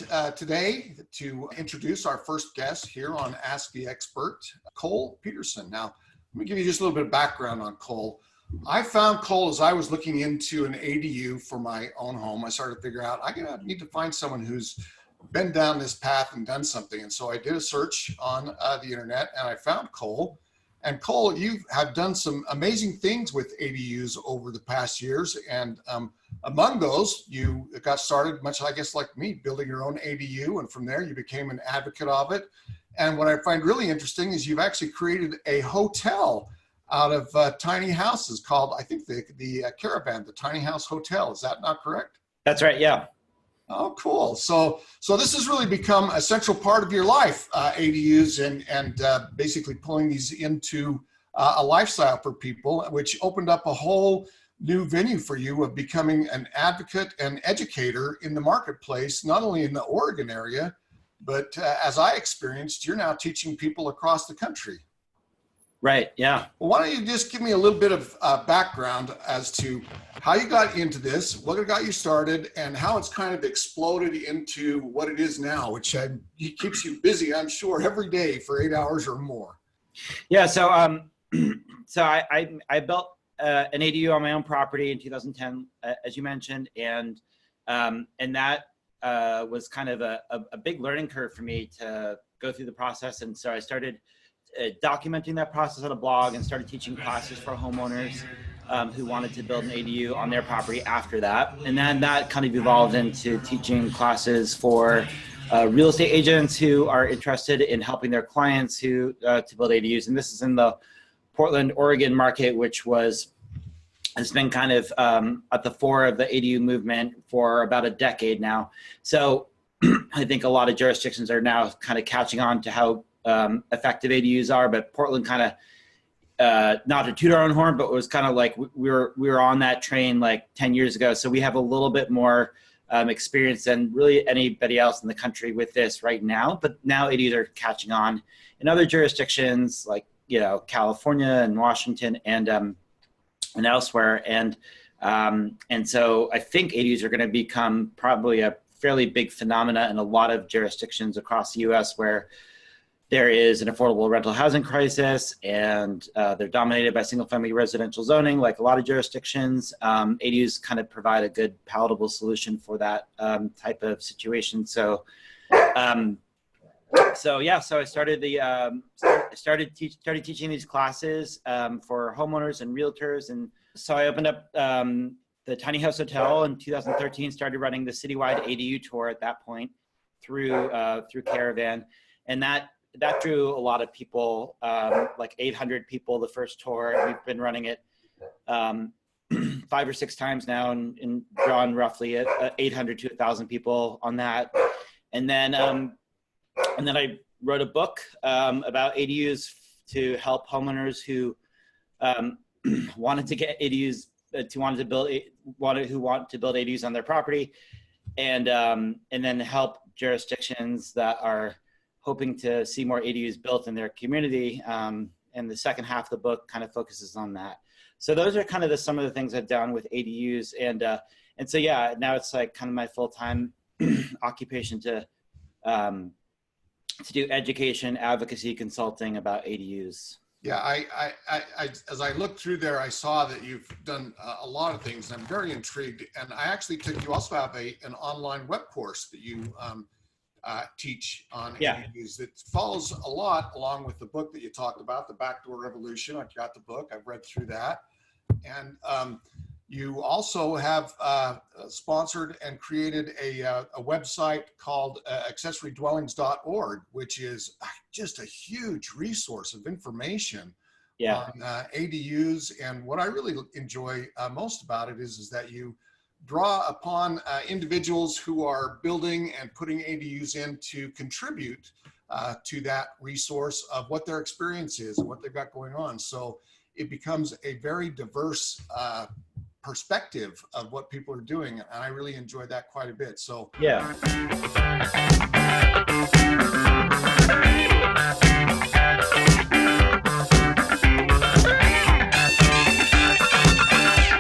excited today to introduce our first guest here on Ask the Expert, Kol Peterson. Now, let me give you just a little bit of background on Kol. I found Kol as I was looking into an ADU for my own home. I started to figure out I need to find someone who's been down this path and done something. And so I did a search on the internet and I found Kol. And Kol, you have done some amazing things with ADUs over the past years. And among those, you got started, much I guess like me, building your own ADU. And from there, you became an advocate of it. And what I find really interesting is you've actually created a hotel out of tiny houses called, I think, the Caravan, the Tiny House Hotel. Is that not correct? That's right, yeah. Oh, cool. So this has really become a central part of your life, ADUs, and basically pulling these into a lifestyle for people, which opened up a whole new venue for you of becoming an advocate and educator in the marketplace, not only in the Oregon area, but as I experienced, you're now teaching people across the country. Right, yeah. Well, why don't you just give me a little bit of background as to how you got into this, what got you started, and how it's kind of exploded into what it is now, which keeps you busy, I'm sure, every day for 8 hours or more. Yeah, so I built an ADU on my own property in 2010, as you mentioned, and that was kind of a big learning curve for me to go through the process. And so I started documenting that process on a blog and started teaching classes for homeowners who wanted to build an ADU on their property after that. And then that kind of evolved into teaching classes for real estate agents who are interested in helping their clients to build ADUs. And this is in the Portland, Oregon market, which has been kind of at the fore of the ADU movement for about a decade now. So I think a lot of jurisdictions are now kind of catching on to how effective ADUs are, but Portland kind of, not to toot our own horn, but it was kind of like we were on that train like 10 years ago. So we have a little bit more experience than really anybody else in the country with this right now. But now ADUs are catching on in other jurisdictions like, California and Washington and elsewhere. And so I think ADUs are going to become probably a fairly big phenomena in a lot of jurisdictions across the US where there is an affordable rental housing crisis, and they're dominated by single-family residential zoning, like a lot of jurisdictions. ADUs kind of provide a good, palatable solution for that type of situation. So I started teaching these classes for homeowners and realtors, and so I opened up the Tiny House Hotel in 2013. Started running the citywide ADU tour at that point through Caravan, and that drew a lot of people, like 800 people the first tour. We've been running it 5 or 6 times now and drawn roughly 800 to 1,000 people on that. And then I wrote a book about ADUs to help homeowners who wanted to get ADUs, who want to build ADUs on their property, and then help jurisdictions that are hoping to see more ADUs built in their community. And the second half of the book kind of focuses on that. So those are kind of some of the things I've done with ADUs. And so, yeah, now it's like kind of my full-time occupation to do education, advocacy, consulting about ADUs. Yeah, I as I looked through there, I saw that you've done a lot of things, and I'm very intrigued. And I actually you also have an online web course that you teach on ADUs that follows a lot along with the book that you talked about, The Backdoor Revolution. I've got the book, I've read through that. And you also have sponsored and created a website called accessorydwellings.org, which is just a huge resource of information on ADUs. And what I really enjoy most about it is that you draw upon individuals who are building and putting ADUs in to contribute to that resource of what their experience is and what they've got going on. So it becomes a very diverse perspective of what people are doing. And I really enjoy that quite a bit. So yeah.